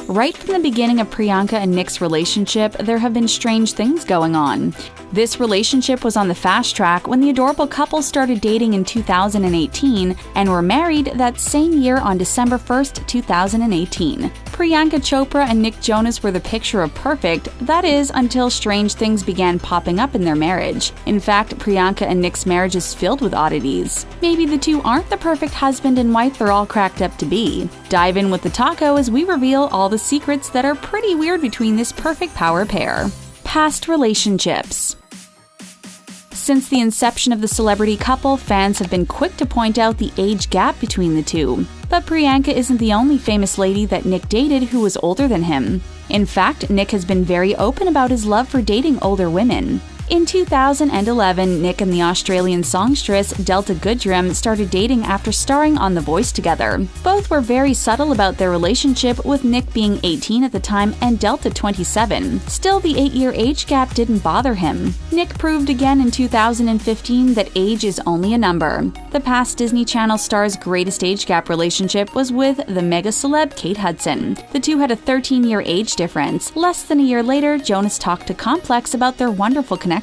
Right from the beginning of Priyanka and Nick's relationship, there have been strange things going on. This relationship was on the fast track when the adorable couple started dating in 2018 and were married that same year on December 1st, 2018. Priyanka Chopra and Nick Jonas were the picture of perfect, that is, until strange things began popping up in their marriage. In fact, Priyanka and Nick's marriage is filled with oddities. Maybe the two aren't the perfect husband and wife they're all cracked up to be. Dive in with the taco as we reveal all the secrets that are pretty weird between this perfect power pair. Past relationships. Since the inception of the celebrity couple, fans have been quick to point out the age gap between the two. But Priyanka isn't the only famous lady that Nick dated who was older than him. In fact, Nick has been very open about his love for dating older women. In 2011, Nick and the Australian songstress Delta Goodrem started dating after starring on The Voice together. Both were very subtle about their relationship, with Nick being 18 at the time and Delta 27. Still, the 8-year age gap didn't bother him. Nick proved again in 2015 that age is only a number. The past Disney Channel star's greatest age gap relationship was with the mega celeb Kate Hudson. The two had a 13-year age difference. Less than a year later, Jonas talked to Complex about their wonderful connection.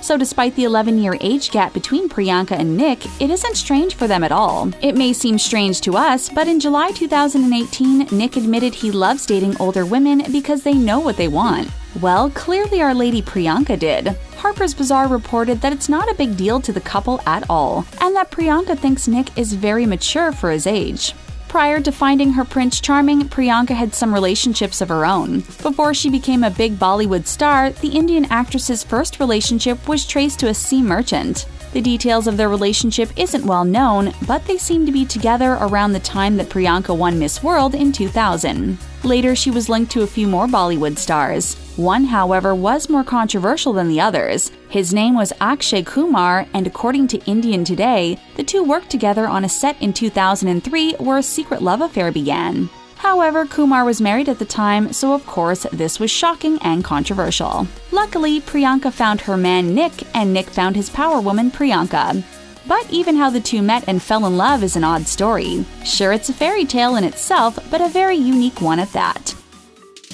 So despite the 11-year age gap between Priyanka and Nick, it isn't strange for them at all. It may seem strange to us, but in July 2018, Nick admitted he loves dating older women because they know what they want. Well, clearly our lady Priyanka did. Harper's Bazaar reported that it's not a big deal to the couple at all, and that Priyanka thinks Nick is very mature for his age. Prior to finding her Prince Charming, Priyanka had some relationships of her own. Before she became a big Bollywood star, the Indian actress's first relationship was traced to a sea merchant. The details of their relationship isn't well known, but they seem to be together around the time that Priyanka won Miss World in 2000. Later, she was linked to a few more Bollywood stars. One, however, was more controversial than the others. His name was Akshay Kumar, and according to Indian Today, the two worked together on a set in 2003 where a secret love affair began. However, Kumar was married at the time, so of course this was shocking and controversial. Luckily, Priyanka found her man Nick, and Nick found his power woman Priyanka. But even how the two met and fell in love is an odd story. Sure, it's a fairy tale in itself, but a very unique one at that.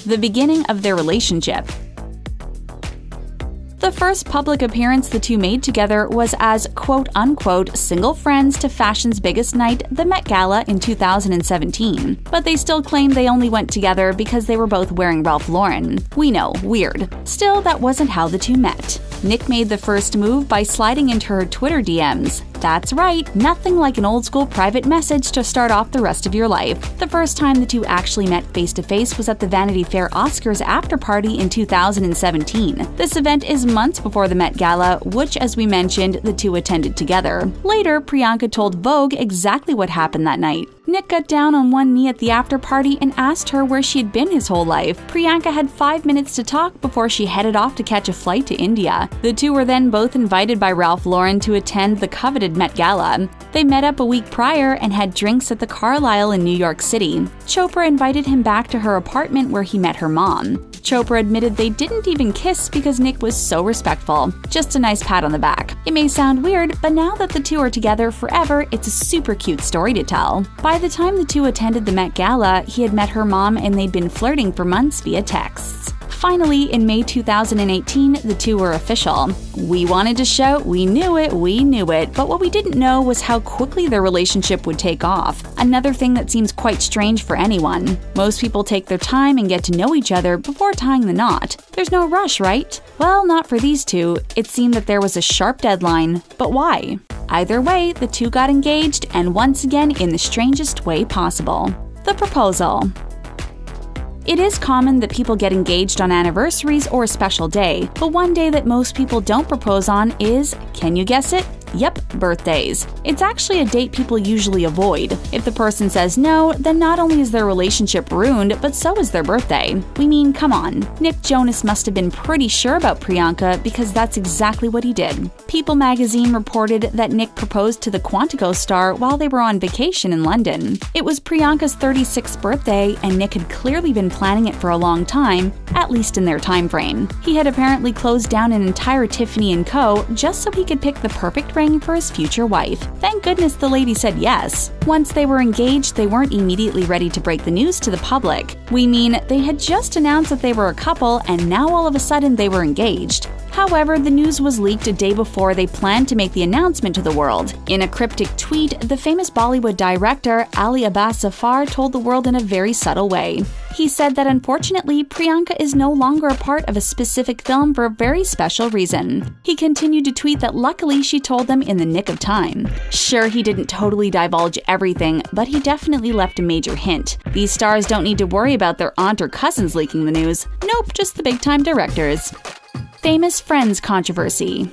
The beginning of their relationship. The first public appearance the two made together was as quote-unquote single friends to fashion's biggest night, the Met Gala in 2017. But they still claim they only went together because they were both wearing Ralph Lauren. We know, weird. Still, that wasn't how the two met. Nick made the first move by sliding into her Twitter DMs. That's right, nothing like an old-school private message to start off the rest of your life. The first time the two actually met face-to-face was at the Vanity Fair Oscars after-party in 2017. This event is months before the Met Gala, which, as we mentioned, the two attended together. Later, Priyanka told Vogue exactly what happened that night. Nick got down on one knee at the after-party and asked her where she had been his whole life. Priyanka had 5 minutes to talk before she headed off to catch a flight to India. The two were then both invited by Ralph Lauren to attend the coveted Met Gala. They met up a week prior and had drinks at the Carlyle in New York City. Chopra invited him back to her apartment where he met her mom. Chopra admitted they didn't even kiss because Nick was so respectful. Just a nice pat on the back. It may sound weird, but now that the two are together forever, it's a super cute story to tell. By the time the two attended the Met Gala, he had met her mom and they'd been flirting for months via texts. Finally, in May 2018, the two were official. We wanted to shout, we knew it, but what we didn't know was how quickly their relationship would take off. Another thing that seems quite strange for anyone. Most people take their time and get to know each other before tying the knot. There's no rush, right? Well, not for these two. It seemed that there was a sharp deadline. But why? Either way, the two got engaged, and once again in the strangest way possible. The proposal. It is common that people get engaged on anniversaries or a special day, but one day that most people don't propose on is, can you guess it? Yep, birthdays. It's actually a date people usually avoid. If the person says no, then not only is their relationship ruined, but so is their birthday. We mean, come on. Nick Jonas must have been pretty sure about Priyanka because that's exactly what he did. People magazine reported that Nick proposed to the Quantico star while they were on vacation in London. It was Priyanka's 36th birthday, and Nick had clearly been planning it for a long time, at least in their time frame. He had apparently closed down an entire Tiffany & Co. just so he could pick the perfect ring praying for his future wife. Thank goodness the lady said yes. Once they were engaged, they weren't immediately ready to break the news to the public. We mean, they had just announced that they were a couple, and now all of a sudden they were engaged. However, the news was leaked a day before they planned to make the announcement to the world. In a cryptic tweet, the famous Bollywood director Ali Abbas Zafar told the world in a very subtle way. He said that unfortunately, Priyanka is no longer a part of a specific film for a very special reason. He continued to tweet that luckily she told them in the nick of time. Sure, he didn't totally divulge everything, but he definitely left a major hint. These stars don't need to worry about their aunt or cousins leaking the news. Nope, just the big-time directors. Famous friends controversy.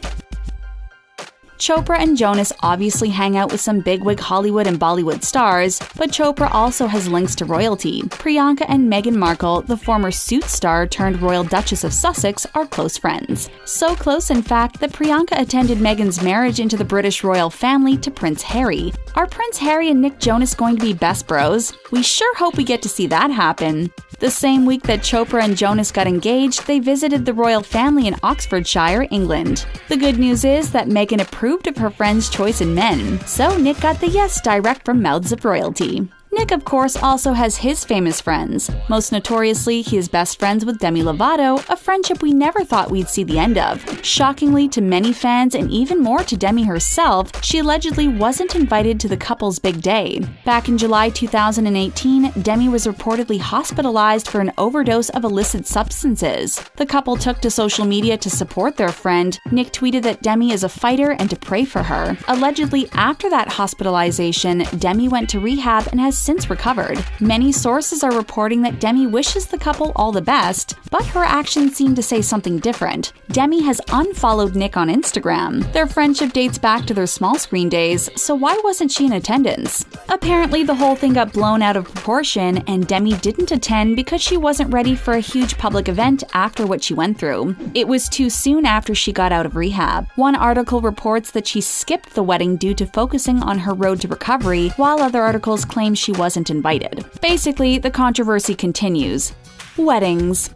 Chopra and Jonas obviously hang out with some bigwig Hollywood and Bollywood stars, but Chopra also has links to royalty. Priyanka and Meghan Markle, the former Suits star turned Royal Duchess of Sussex, are close friends. So close, in fact, that Priyanka attended Meghan's marriage into the British royal family to Prince Harry. Are Prince Harry and Nick Jonas going to be best bros? We sure hope we get to see that happen. The same week that Chopra and Jonas got engaged, they visited the royal family in Oxfordshire, England. The good news is that Meghan approved of her friend's choice in men, so Nick got the yes direct from mouths of royalty. Nick, of course, also has his famous friends. Most notoriously, he is best friends with Demi Lovato, a friendship we never thought we'd see the end of. Shockingly to many fans and even more to Demi herself, she allegedly wasn't invited to the couple's big day. Back in July 2018, Demi was reportedly hospitalized for an overdose of illicit substances. The couple took to social media to support their friend. Nick tweeted that Demi is a fighter and to pray for her. Allegedly, after that hospitalization, Demi went to rehab and has since recovered. Many sources are reporting that Demi wishes the couple all the best, but her actions seem to say something different. Demi has unfollowed Nick on Instagram. Their friendship dates back to their small screen days, so why wasn't she in attendance? Apparently, the whole thing got blown out of proportion, and Demi didn't attend because she wasn't ready for a huge public event after what she went through. It was too soon after she got out of rehab. One article reports that she skipped the wedding due to focusing on her road to recovery, while other articles claim she wasn't invited. Basically, the controversy continues. Weddings.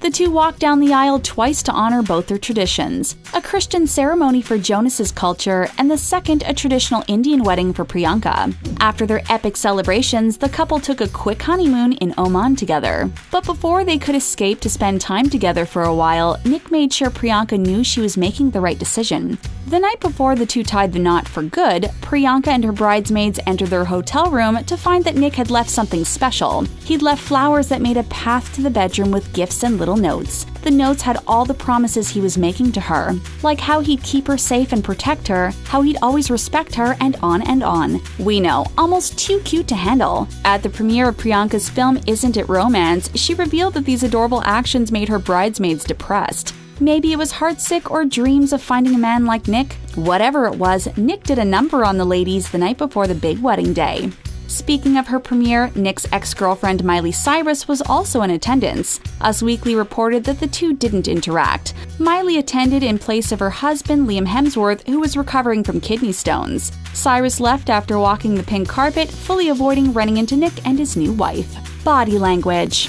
The two walked down the aisle twice to honor both their traditions. A Christian ceremony for Jonas's culture, and the second a traditional Indian wedding for Priyanka. After their epic celebrations, the couple took a quick honeymoon in Oman together. But before they could escape to spend time together for a while, Nick made sure Priyanka knew she was making the right decision. The night before the two tied the knot for good, Priyanka and her bridesmaids entered their hotel room to find that Nick had left something special. He'd left flowers that made a path to the bedroom with gifts and little notes. The notes had all the promises he was making to her, like how he'd keep her safe and protect her, how he'd always respect her, and on and on. We know, almost too cute to handle. At the premiere of Priyanka's film Isn't It Romance, she revealed that these adorable actions made her bridesmaids depressed. Maybe it was heartsick or dreams of finding a man like Nick. Whatever it was, Nick did a number on the ladies the night before the big wedding day. Speaking of her premiere, Nick's ex-girlfriend Miley Cyrus was also in attendance. Us Weekly reported that the two didn't interact. Miley attended in place of her husband Liam Hemsworth, who was recovering from kidney stones. Cyrus left after walking the pink carpet, fully avoiding running into Nick and his new wife. Body language.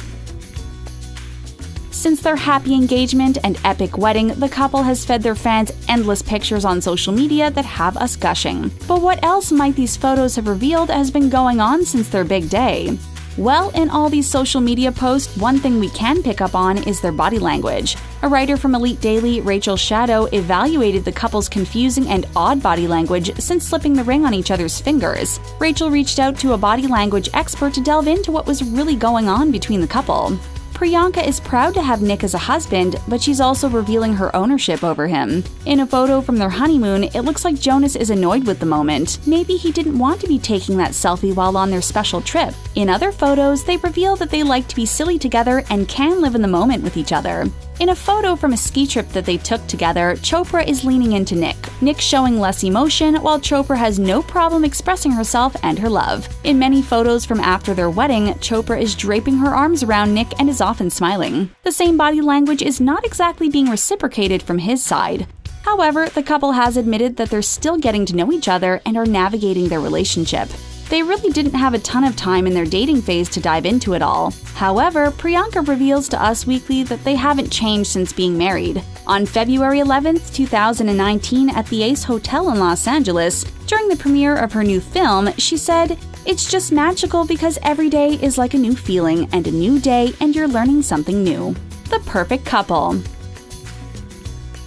Since their happy engagement and epic wedding, the couple has fed their fans endless pictures on social media that have us gushing. But what else might these photos have revealed has been going on since their big day? Well, in all these social media posts, one thing we can pick up on is their body language. A writer from Elite Daily, Rachel Shadow, evaluated the couple's confusing and odd body language since slipping the ring on each other's fingers. Rachel reached out to a body language expert to delve into what was really going on between the couple. Priyanka is proud to have Nick as a husband, but she's also revealing her ownership over him. In a photo from their honeymoon, it looks like Jonas is annoyed with the moment. Maybe he didn't want to be taking that selfie while on their special trip. In other photos, they reveal that they like to be silly together and can live in the moment with each other. In a photo from a ski trip that they took together, Chopra is leaning into Nick. Nick showing less emotion, while Chopra has no problem expressing herself and her love. In many photos from after their wedding, Chopra is draping her arms around Nick and is often smiling. The same body language is not exactly being reciprocated from his side. However, the couple has admitted that they're still getting to know each other and are navigating their relationship. They really didn't have a ton of time in their dating phase to dive into it all. However, Priyanka reveals to Us Weekly that they haven't changed since being married. On February 11, 2019, at the Ace Hotel in Los Angeles, during the premiere of her new film, she said, "It's just magical because every day is like a new feeling and a new day and you're learning something new." The perfect couple.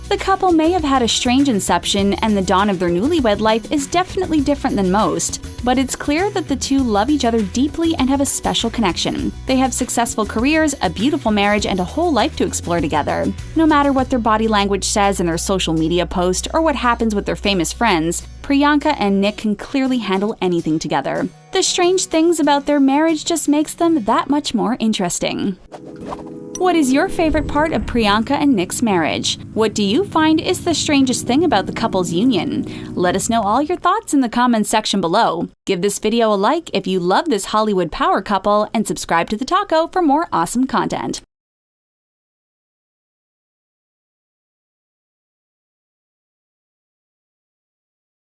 The couple may have had a strange inception, and the dawn of their newlywed life is definitely different than most, but it's clear that the two love each other deeply and have a special connection. They have successful careers, a beautiful marriage, and a whole life to explore together. No matter what their body language says in their social media post or what happens with their famous friends, Priyanka and Nick can clearly handle anything together. The strange things about their marriage just makes them that much more interesting. What is your favorite part of Priyanka and Nick's marriage? What do you find is the strangest thing about the couple's union? Let us know all your thoughts in the comments section below. Give this video a like if you love this Hollywood power couple, and subscribe to The Taco for more awesome content.